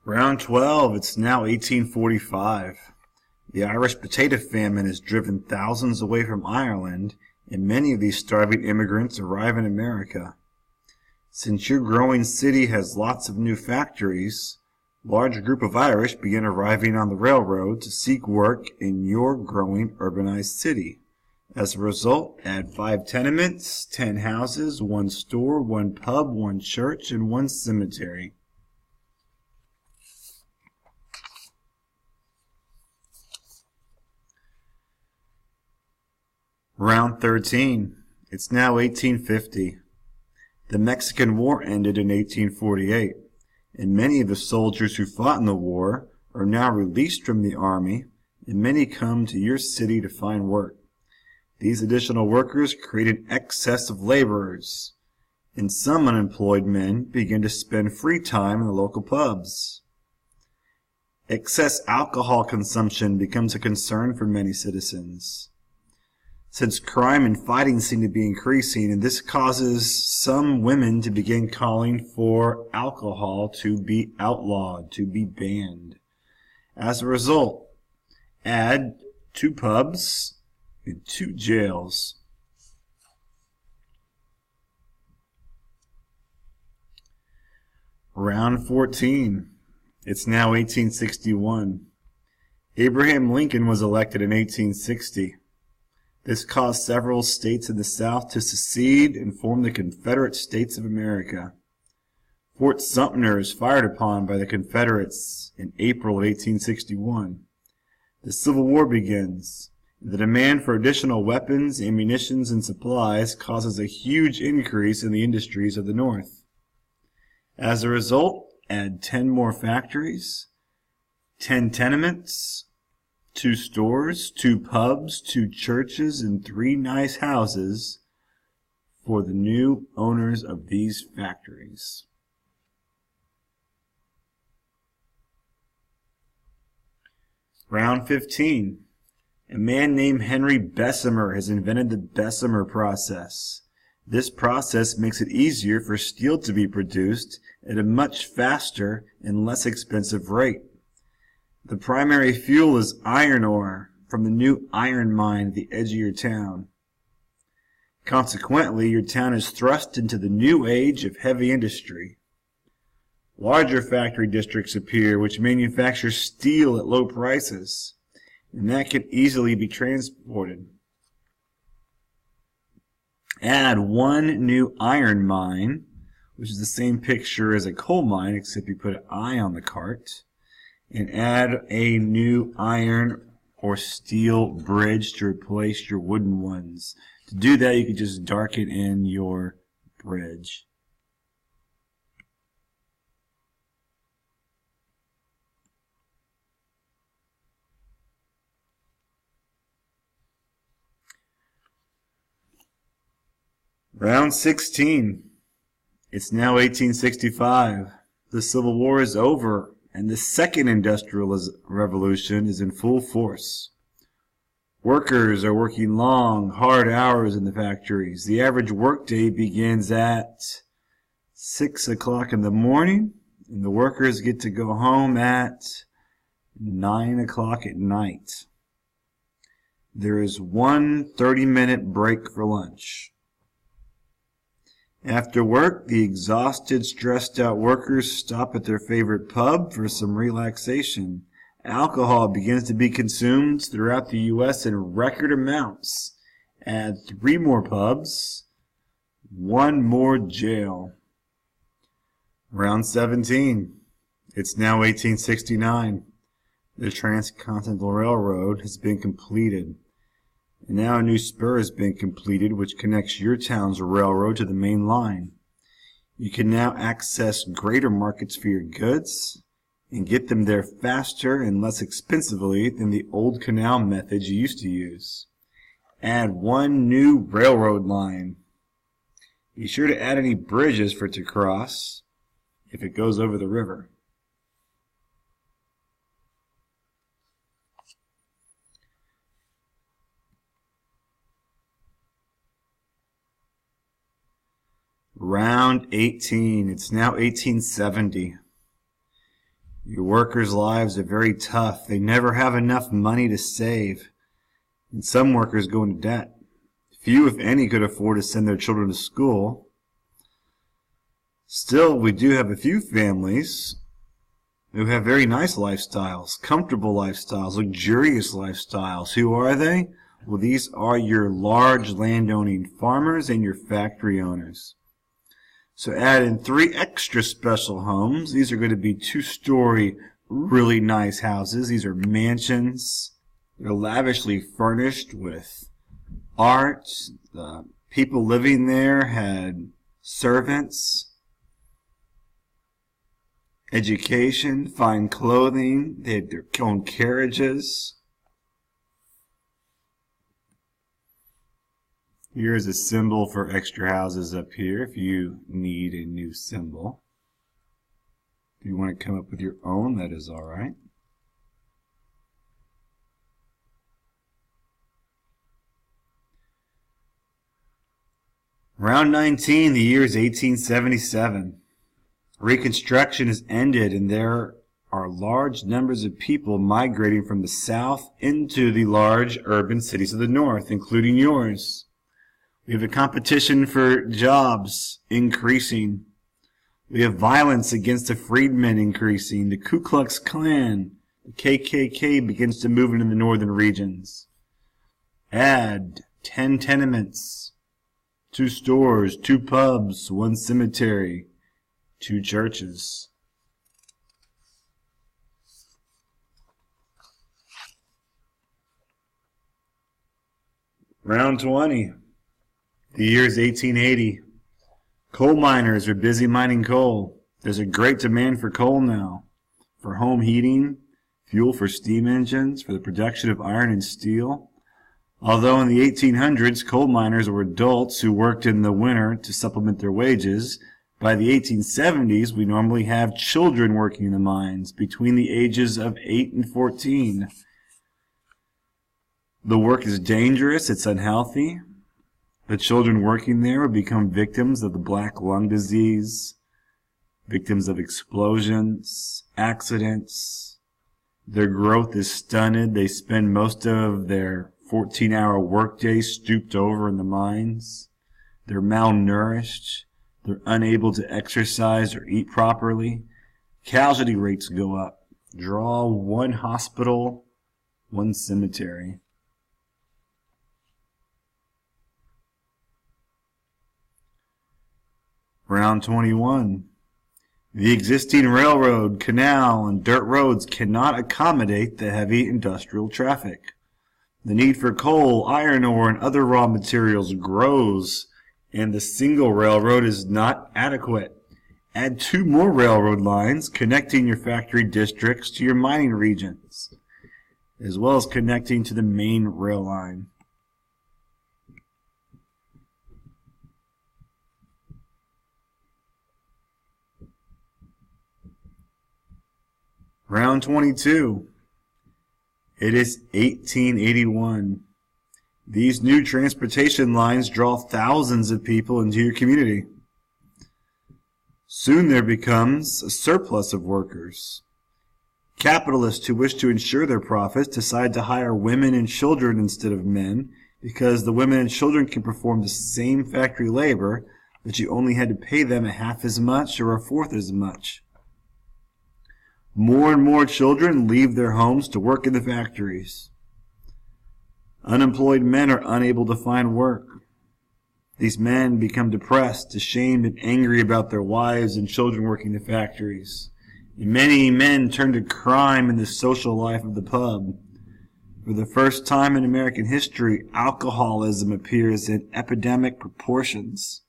Round 12, it's now 1845. The Irish potato famine has driven thousands away from Ireland, and many of these starving immigrants arrive in America. Since your growing city has lots of new factories, a large group of Irish begin arriving on the railroad to seek work in your growing urbanized city. As a result, add 5 tenements, 10 houses, 1 store, 1 pub, 1 church, and 1 cemetery. Round 13. It's now 1850. The Mexican War ended in 1848, and many of the soldiers who fought in the war are now released from the army, and many come to your city to find work. These additional workers create an excess of laborers, and some unemployed men begin to spend free time in the local pubs. Excess alcohol consumption becomes a concern for many citizens, since crime and fighting seem to be increasing, and this causes some women to begin calling for alcohol to be outlawed, to be banned. As a result, add 2 pubs and 2 jails. Round 14. It's now 1861. Abraham Lincoln was elected in 1860. This caused several states in the South to secede and form the Confederate States of America. Fort Sumter is fired upon by the Confederates in April of 1861. The Civil War begins. The demand for additional weapons, ammunition, and supplies causes a huge increase in the industries of the North. As a result, add 10 more factories, 10 tenements, 2 stores, 2 pubs, 2 churches, and 3 nice houses for the new owners of these factories. Round 15. A man named Henry Bessemer has invented the Bessemer process. This process makes it easier for steel to be produced at a much faster and less expensive rate. The primary fuel is iron ore from the new iron mine at the edge of your town. Consequently, your town is thrust into the new age of heavy industry. Larger factory districts appear which manufacture steel at low prices, and that can easily be transported. Add 1 new iron mine, which is the same picture as a coal mine except you put an I on the cart, and add a new iron or steel bridge to replace your wooden ones. To do that, you can just darken in your bridge. Round 16. It's now 1865. The Civil War is over, and the second industrial revolution is in full force. Workers are working long, hard hours in the factories. The average workday begins at 6 o'clock in the morning, and the workers get to go home at 9 o'clock at night. There is 1 30-minute break for lunch. After work, the exhausted, stressed-out workers stop at their favorite pub for some relaxation. Alcohol begins to be consumed throughout the U.S. in record amounts. Add 3 more pubs, 1 more jail. Round 17. It's now 1869. The Transcontinental Railroad has been completed. And now a new spur has been completed which connects your town's railroad to the main line. You can now access greater markets for your goods and get them there faster and less expensively than the old canal methods you used to use. Add 1 new railroad line. Be sure to add any bridges for it to cross if it goes over the river. Round 18. It's now 1870. Your workers' lives are very tough. They never have enough money to save. And some workers go into debt. Few, if any, could afford to send their children to school. Still, we do have a few families who have very nice lifestyles, comfortable lifestyles, luxurious lifestyles. Who are they? Well, these are your large landowning farmers and your factory owners. So add in 3 extra special homes. These are going to be 2-story, really nice houses. These are mansions. They're lavishly furnished with art. The people living there had servants, education, fine clothing. They had their own carriages. Here's a symbol for extra houses up here if you need a new symbol. If you want to come up with your own, that is all right. Round 19, the year is 1877. Reconstruction has ended and there are large numbers of people migrating from the south into the large urban cities of the north, including yours. We have a competition for jobs increasing. We have violence against the freedmen increasing. The Ku Klux Klan, the KKK, begins to move into the northern regions. Add 10 tenements, 2 stores, 2 pubs, 1 cemetery, 2 churches. Round 20. The year is 1880. Coal miners are busy mining coal. There's a great demand for coal now, for home heating, fuel for steam engines, for the production of iron and steel. Although in the 1800s, coal miners were adults who worked in the winter to supplement their wages, by the 1870s, we normally have children working in the mines between the ages of 8 and 14. The work is dangerous, it's unhealthy. The children working there would become victims of the black lung disease, victims of explosions, accidents. Their growth is stunted. They spend most of their 14-hour workday stooped over in the mines. They're malnourished. They're unable to exercise or eat properly. Casualty rates go up. Draw 1 hospital, 1 cemetery. Round 21. The existing railroad, canal, and dirt roads cannot accommodate the heavy industrial traffic. The need for coal, iron ore, and other raw materials grows, and the single railroad is not adequate. Add 2 more railroad lines connecting your factory districts to your mining regions, as well as connecting to the main rail line. Round 22. It is 1881. These new transportation lines draw thousands of people into your community. Soon there becomes a surplus of workers. Capitalists who wish to ensure their profits decide to hire women and children instead of men because the women and children can perform the same factory labor, but you only had to pay them a half as much or a fourth as much. More and more children leave their homes to work in the factories. Unemployed men are unable to find work. These men become depressed, ashamed, and angry about their wives and children working in the factories. And many men turn to crime in the social life of the pub. For the first time in American history, alcoholism appears in epidemic proportions.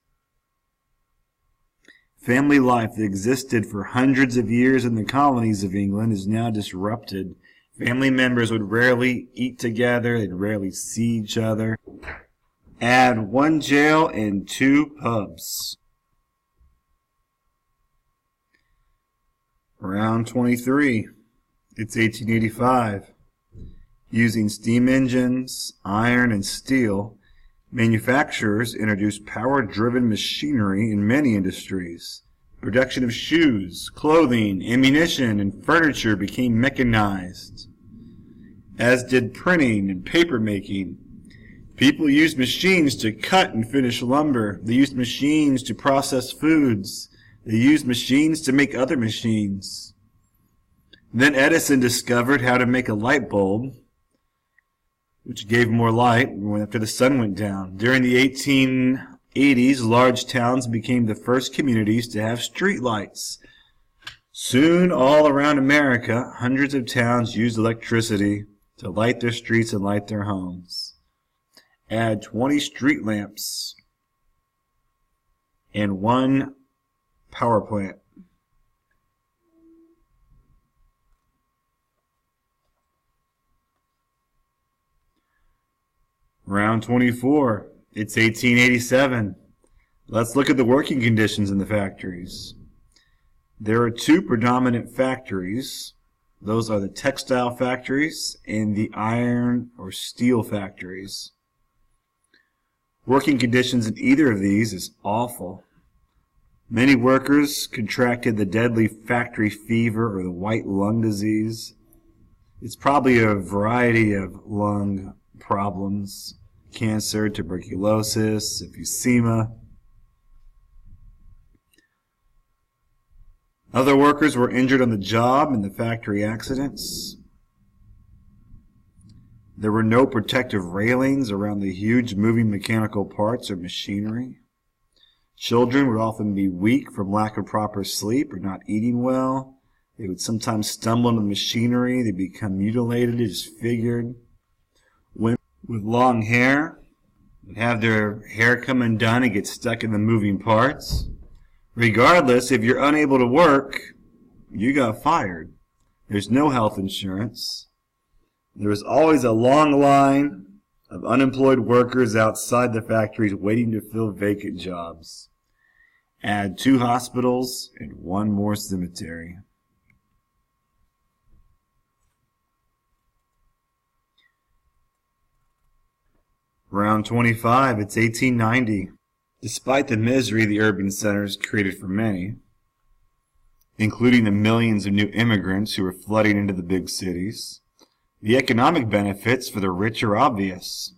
Family life that existed for hundreds of years in the colonies of England is now disrupted. Family members would rarely eat together. They'd rarely see each other. Add 1 jail and 2 pubs. Round 23. It's 1885. Using steam engines, iron, and steel, manufacturers introduced power-driven machinery in many industries. Production of shoes, clothing, ammunition, and furniture became mechanized, as did printing and paper making. People used machines to cut and finish lumber. They used machines to process foods. They used machines to make other machines. Then Edison discovered how to make a light bulb, which gave more light after the sun went down. During the 1880s, large towns became the first communities to have street lights. Soon, all around America, hundreds of towns used electricity to light their streets and light their homes. Add 20 street lamps and 1 power plant. Round 24. It's 1887. Let's look at the working conditions in the factories. There are 2 predominant factories. Those are the textile factories and the iron or steel factories. Working conditions in either of these is awful. Many workers contracted the deadly factory fever or the white lung disease. It's probably a variety of lung problems: cancer, tuberculosis, emphysema. Other workers were injured on the job in the factory accidents. There were no protective railings around the huge moving mechanical parts or machinery. Children would often be weak from lack of proper sleep or not eating well. They would sometimes stumble into the machinery. They'd become mutilated, disfigured. Women with long hair would have their hair come undone and get stuck in the moving parts. Regardless, if you're unable to work, you got fired. There's no health insurance. There was always a long line of unemployed workers outside the factories waiting to fill vacant jobs. Add 2 hospitals and 1 more cemetery. Round 25, it's 1890. Despite the misery the urban centers created for many, including the millions of new immigrants who were flooding into the big cities, the economic benefits for the rich are obvious.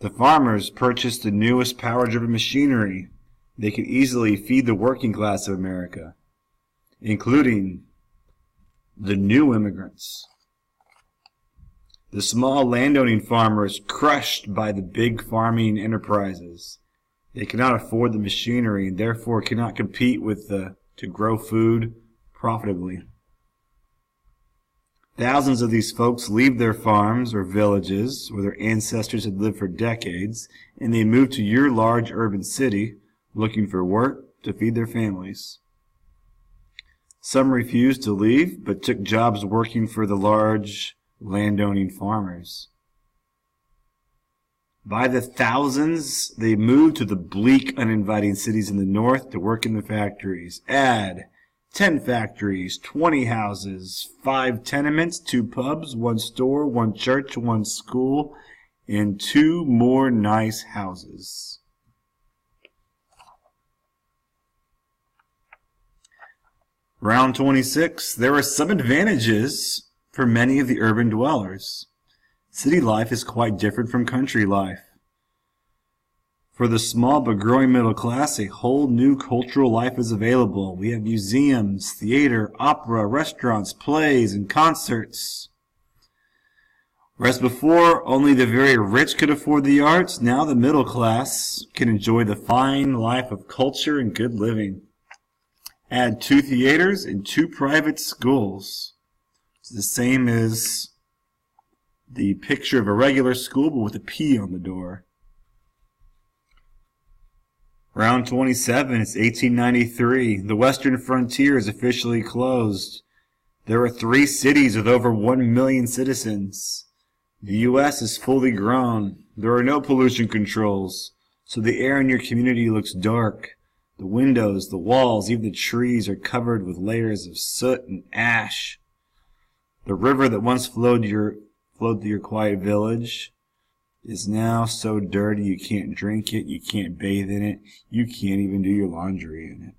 The farmers purchased the newest power-driven machinery. They could easily feed the working class of America, including the new immigrants. The small landowning farmer is crushed by the big farming enterprises. They cannot afford the machinery and therefore cannot compete with to grow food profitably. Thousands of these folks leave their farms or villages where their ancestors had lived for decades, and they move to your large urban city looking for work to feed their families. Some refused to leave, but took jobs working for the large landowning farmers. By the thousands, they moved to the bleak, uninviting cities in the north to work in the factories. Add 10 factories, 20 houses, 5 tenements, 2 pubs, 1 store, 1 church, 1 school, and 2 more nice houses. Round 26. There are some advantages for many of the urban dwellers. City life is quite different from country life. For the small but growing middle class, a whole new cultural life is available. We have museums, theater, opera, restaurants, plays, and concerts. Whereas before, only the very rich could afford the arts, now the middle class can enjoy the fine life of culture and good living. Add 2 theaters and 2 private schools. It's the same as the picture of a regular school, but with a P on the door. Round 27, it's 1893. The western frontier is officially closed. There are 3 cities with over 1 million citizens. The U.S. is fully grown. There are no pollution controls, so the air in your community looks dark. The windows, the walls, even the trees are covered with layers of soot and ash. The river that once flowed through your quiet village is now so dirty you can't drink it, you can't bathe in it, you can't even do your laundry in it.